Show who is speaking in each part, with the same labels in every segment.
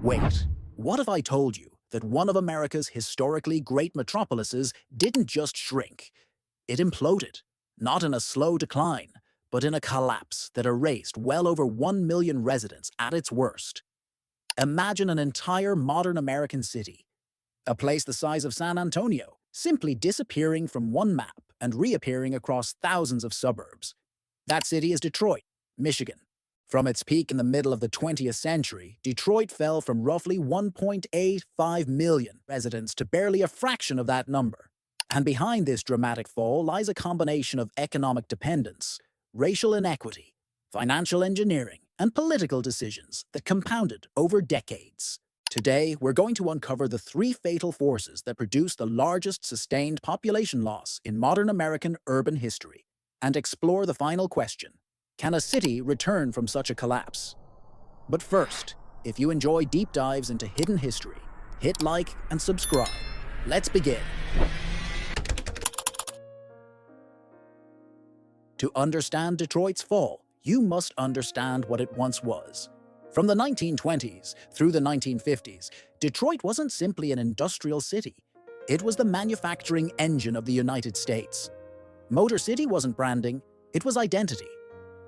Speaker 1: Wait, what if I told you that one of America's historically great metropolises didn't just shrink, it imploded, not in a slow decline, but in a collapse that erased well over 1 million residents at its worst. Imagine an entire modern American city, a place the size of San Antonio, simply disappearing from one map and reappearing across thousands of suburbs. That city is Detroit, Michigan. From its peak in the middle of the 20th century, Detroit fell from roughly 1.85 million residents to barely a fraction of that number. And behind this dramatic fall lies a combination of economic dependence, racial inequity, financial engineering, and political decisions that compounded over decades. Today, we're going to uncover the three fatal forces that produced the largest sustained population loss in modern American urban history, and explore the final question: can a city return from such a collapse? But first, if you enjoy deep dives into hidden history, hit like and subscribe. Let's begin. To understand Detroit's fall, you must understand what it once was. From the 1920s through the 1950s, Detroit wasn't simply an industrial city. It was the manufacturing engine of the United States. Motor City wasn't branding, it was identity.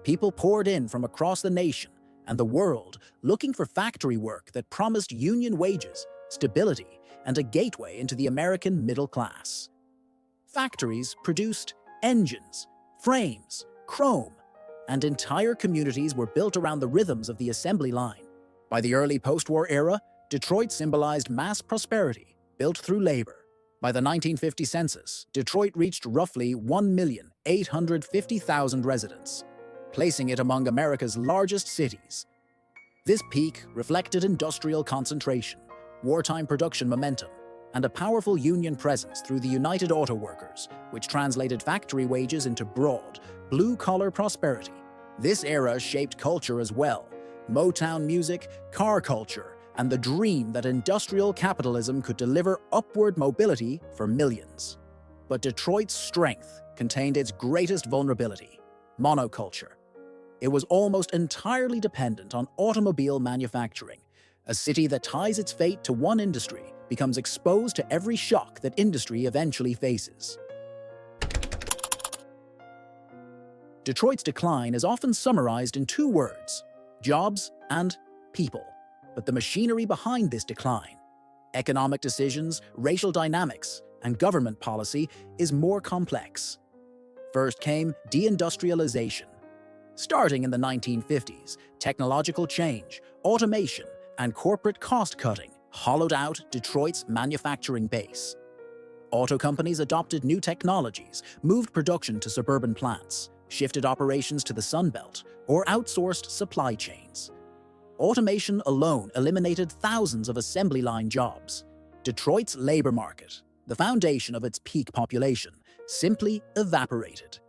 Speaker 1: People poured in from across the nation and the world looking for factory work that promised union wages, stability, and a gateway into the American middle class. Factories produced engines, frames, chrome, and entire communities were built around the rhythms of the assembly line. By the early post-war era, Detroit symbolized mass prosperity, built through labor. By the 1950 census, Detroit reached roughly 1,850,000 residents, placing it among America's largest cities. This peak reflected industrial concentration, wartime production momentum, and a powerful union presence through the United Auto Workers, which translated factory wages into broad, blue-collar prosperity. This era shaped culture as well: Motown music, car culture, and the dream that industrial capitalism could deliver upward mobility for millions. But Detroit's strength contained its greatest vulnerability: monoculture. It was almost entirely dependent on automobile manufacturing. A city that ties its fate to one industry becomes exposed to every shock that industry eventually faces. Detroit's decline is often summarized in two words: jobs and people. But the machinery behind this decline, economic decisions, racial dynamics, and government policy, is more complex. First came de-industrialization. Starting in the 1950s, technological change, automation, and corporate cost-cutting hollowed out Detroit's manufacturing base. Auto companies adopted new technologies, moved production to suburban plants, shifted operations to the Sun Belt, or outsourced supply chains. Automation alone eliminated thousands of assembly line jobs. Detroit's labor market, the foundation of its peak population, simply evaporated.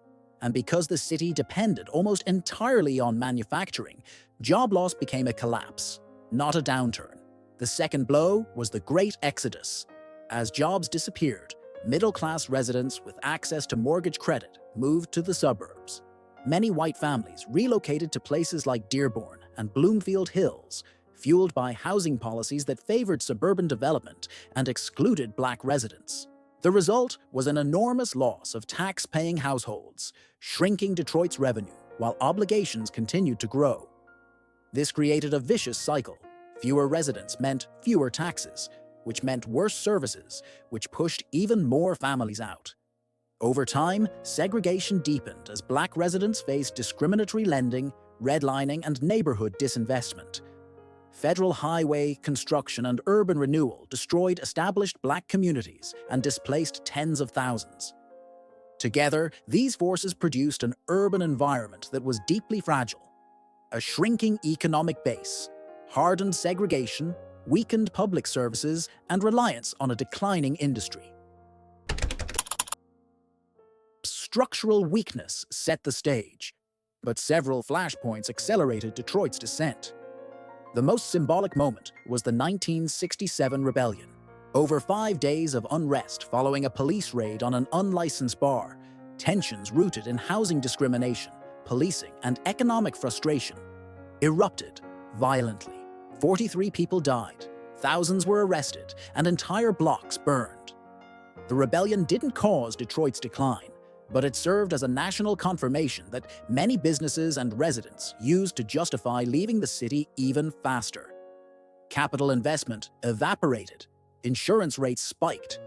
Speaker 1: And because the city depended almost entirely on manufacturing, job loss became a collapse, not a downturn. The second blow was the Great Exodus. As jobs disappeared, middle-class residents with access to mortgage credit moved to the suburbs. Many white families relocated to places like Dearborn and Bloomfield Hills, fueled by housing policies that favored suburban development and excluded black residents. The result was an enormous loss of tax-paying households, shrinking Detroit's revenue while obligations continued to grow. This created a vicious cycle. Fewer residents meant fewer taxes, which meant worse services, which pushed even more families out. Over time, segregation deepened as black residents faced discriminatory lending, redlining, and neighborhood disinvestment. Federal highway construction and urban renewal destroyed established black communities and displaced tens of thousands. Together, these forces produced an urban environment that was deeply fragile. A shrinking economic base, hardened segregation, weakened public services, and reliance on a declining industry. Structural weakness set the stage, but several flashpoints accelerated Detroit's descent. The most symbolic moment was the 1967 rebellion. Over 5 days of unrest following a police raid on an unlicensed bar, tensions rooted in housing discrimination, policing, and economic frustration erupted violently. 43 people died, thousands were arrested, and entire blocks burned. The rebellion didn't cause Detroit's decline, but it served as a national confirmation that many businesses and residents used to justify leaving the city even faster. Capital investment evaporated, insurance rates spiked,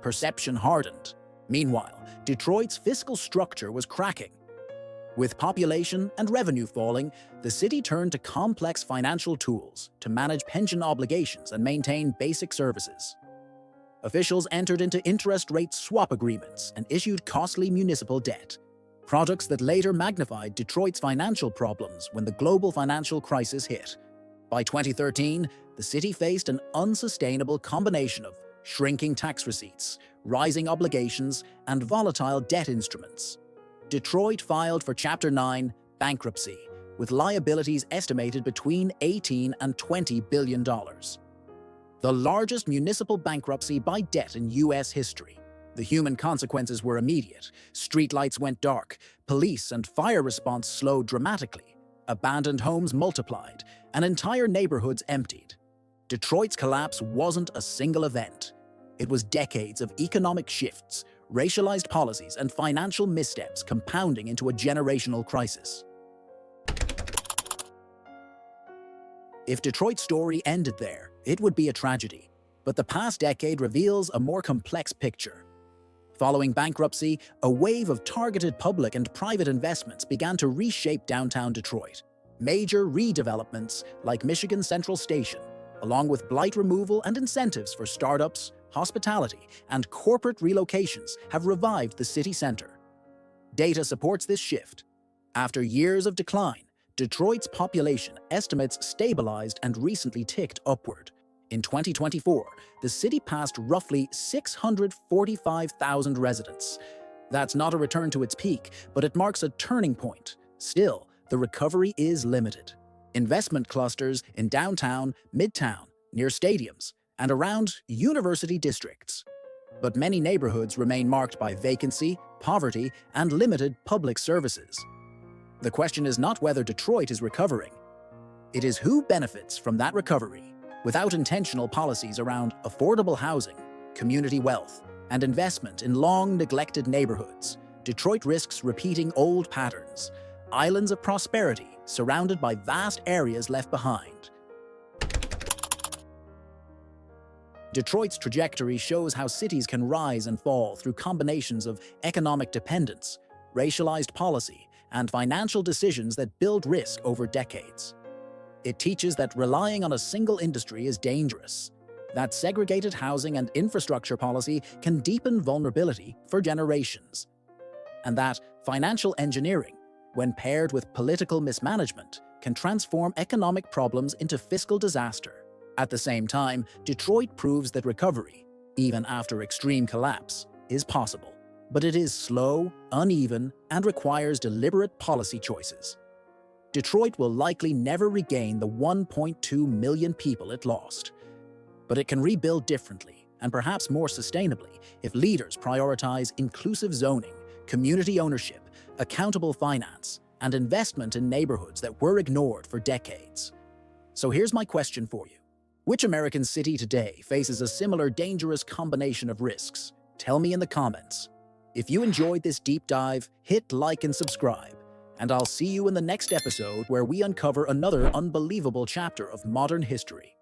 Speaker 1: perception hardened. Meanwhile, Detroit's fiscal structure was cracking. With population and revenue falling, the city turned to complex financial tools to manage pension obligations and maintain basic services. Officials entered into interest rate swap agreements and issued costly municipal debt, products that later magnified Detroit's financial problems when the global financial crisis hit. By 2013, the city faced an unsustainable combination of shrinking tax receipts, rising obligations, and volatile debt instruments. Detroit filed for Chapter 9 bankruptcy, with liabilities estimated between $18 and $20 billion. The largest municipal bankruptcy by debt in U.S. history. The human consequences were immediate. Streetlights went dark, police and fire response slowed dramatically, abandoned homes multiplied, and entire neighborhoods emptied. Detroit's collapse wasn't a single event. It was decades of economic shifts, racialized policies, and financial missteps compounding into a generational crisis. If Detroit's story ended there, it would be a tragedy. But the past decade reveals a more complex picture. Following bankruptcy, a wave of targeted public and private investments began to reshape downtown Detroit. Major redevelopments like Michigan Central Station, along with blight removal and incentives for startups, hospitality, and corporate relocations have revived the city center. Data supports this shift. After years of decline, Detroit's population estimates stabilized and recently ticked upward. In 2024, the city passed roughly 645,000 residents. That's not a return to its peak, but it marks a turning point. Still, the recovery is limited. Investment clusters in downtown, midtown, near stadiums, and around university districts. But many neighborhoods remain marked by vacancy, poverty, and limited public services. The question is not whether Detroit is recovering. It is who benefits from that recovery. Without intentional policies around affordable housing, community wealth, and investment in long-neglected neighborhoods, Detroit risks repeating old patterns, islands of prosperity surrounded by vast areas left behind. Detroit's trajectory shows how cities can rise and fall through combinations of economic dependence, racialized policy, and financial decisions that build risk over decades. It teaches that relying on a single industry is dangerous, that segregated housing and infrastructure policy can deepen vulnerability for generations, and that financial engineering, when paired with political mismanagement, can transform economic problems into fiscal disaster. At the same time, Detroit proves that recovery, even after extreme collapse, is possible. But it is slow, uneven, and requires deliberate policy choices. Detroit will likely never regain the 1.2 million people it lost. But it can rebuild differently, and perhaps more sustainably, if leaders prioritize inclusive zoning, community ownership, accountable finance, and investment in neighborhoods that were ignored for decades. So here's my question for you. Which American city today faces a similar dangerous combination of risks? Tell me in the comments. If you enjoyed this deep dive, hit like and subscribe, and I'll see you in the next episode where we uncover another unbelievable chapter of modern history.